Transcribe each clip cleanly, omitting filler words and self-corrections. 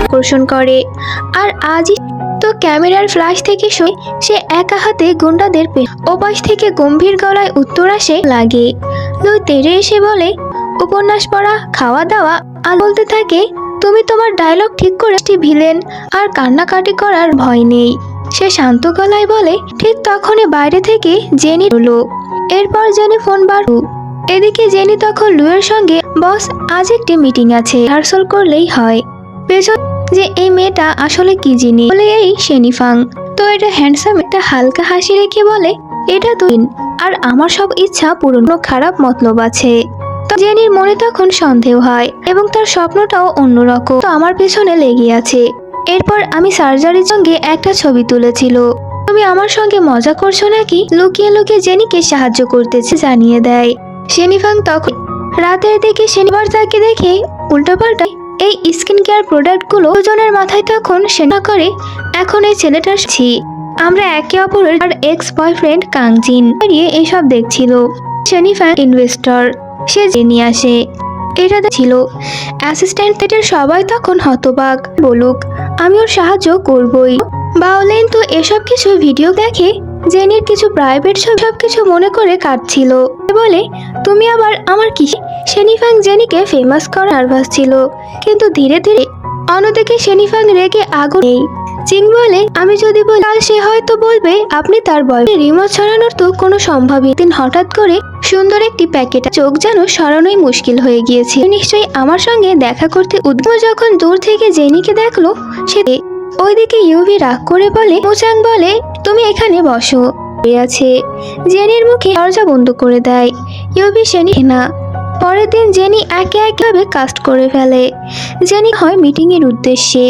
আকর্ষণ করে। আর আজই তো ক্যামেরার ফ্ল্যাশ থেকে সে একা হাতে গুন্ডাদের ওপাশ থেকে গম্ভীর গলায় উত্তর আসে লাগে। দুই তেড়ে এসে বলে, উপন্যাস পড়া, খাওয়া দাওয়া আর বলতে থাকে, তুমি তোমার ডায়লগ ঠিক করে ভিলেন আর কান্নাকাটি করার ভয় নেই। সে শান্ত গলায় বলে। ঠিক তখনই বাইরে থেকে জেনি এলো। এরপর জেনি ফোন বার। এদিকে জেনি তখন লুয়ের সঙ্গে, বস আজ একটি মিটিং আছে, রিহার্সাল করলেই হয়। পেছন যে এই মেয়েটা আসলে কি জিনিস বলে এই শেনিফাং, তো এটা হ্যান্ডসাম একটা হালকা হাসি রেখে বলে, এটা তুই আর আমার সব ইচ্ছা পূরণ, খারাপ মতলব আছে। তো জেনির মনে তখন সন্দেহ হয় এবং তার স্বপ্নটাও অন্যরকম, তো আমার পেছনে লেগে আছে। এরপর আমি সার্জারির সঙ্গে একটা ছবি তুলেছিল, তুমি আমার সঙ্গে মজা করছো নাকি? লুকিয়ে লুকিয়ে জেনিকে সাহায্য করতেছে জানিয়ে দেয়। শেনিফাং তখন রাতের দিকে শনিবার তাকে দেখে উল্টোপাল্টা এই স্কিন কেয়ার প্রোডাক্টগুলো দুজনের মাথায় তখন সেনা করে। এখন এই ছেলেটার আমরা একে অপরের আর এক্স বয়ফ্রেন্ড কাংজিন হারিয়ে এইসব দেখছিল। শেনিফাং ইনভেস্টর, সে জেনে আসে। এটা ছিল অ্যাসিস্ট্যান্টের সবাই তখন হতবাক, বলুক আমি ওর সাহায্য করবই। বাওলেন তো এসব কিছু ভিডিও দেখে জেনির কিছু প্রাইভেট সব কিছু মনে করে কাটছিল। বলে, তুমি আবার আমার কি? শেনিফাং জেনিকে ফেমাস করা নার্ভাস ছিল, কিন্তু ধীরে ধীরে। অন্যদিকে শেনিফাং রেগে আগুন নেই। চিং বলে, আমি যদি বলি কাল সে হয়তো বলবে আপনি তার বয়ফ্রেন্ড। রিমোট সরানোর তো কোনো সম্ভাবই। দিন হঠাৎ করে সুন্দর একটি প্যাকেট, চোখ যেন সরানোই মুশকিল হয়ে গিয়েছে। নিশ্চয়ই আমার সঙ্গে দেখা করতে উদ্যম। যখন দূর থেকে জেনিকে দেখলো, সে ওইদিকে ইউভি রাগ করে বলে, মোচাং বলে, তুমি এখানে বসো আছে। জেনির মুখে দরজা বন্ধ করে দেয়। ইউভি শেনি না। পরের দিন জেনি একে একভাবে কাস্ট করে ফেলে। জেনি হয় মিটিং এর উদ্দেশ্যে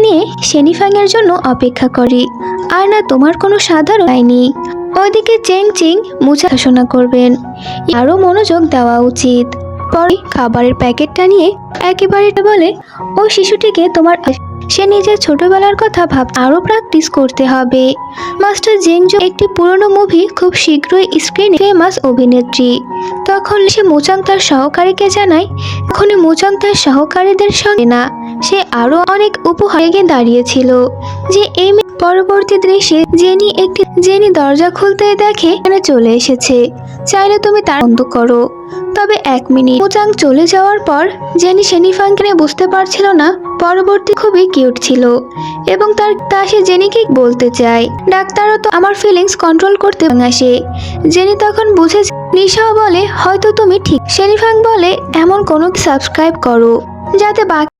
নিয়ে শেনিফাং এর জন্য অপেক্ষা করে। আর না তোমার কোনো সাধারণ আইনি। ওইদিকে চেং চিং মুচা ঘোষণা করবেন, আরো মনোযোগ দেওয়া উচিত। পরে খাবারের প্যাকেটটা নিয়ে একেবারে বলে, ওই শিশুটিকে তোমার, সে নিজের ছোটবেলার কথা ভাব, আরো প্র্যাকটিস করতে হবে। মাস্টার জেংজো একটি পুরনো মুভি খুব শীঘ্রই স্ক্রিনে, ফেমাস অভিনেত্রী। তখন সে মোচাং তার সহকারীকে জানায়। এখন মোচাং তার সহকারীদের সঙ্গে না, সে আরো অনেক উপহার দাঁড়িয়েছিল যে এই পরবর্তী দৃশ্যে জেনি দরজা খুলতে দেখে এখানে চলে এসেছে। চাইলে তুমি তার বন্ধ করো। তবে 1 মিনিট। মোচাং চলে যাওয়ার পর জেনি শেনিফাংকে বুঝতে পারছিল না পরবর্তী খুবই কিউট ছিল এবং তা সে জেনিকে বলতে চায়। ডাক্তারও তো আমার ফিলিংস কন্ট্রোল করতে আসে। জেনি তখন বুঝে। নিশাও বলে, হয়তো তুমি ঠিক। শেনিফাং বলে, এমন কোনো সাবস্ক্রাইব করো যাতে বাকি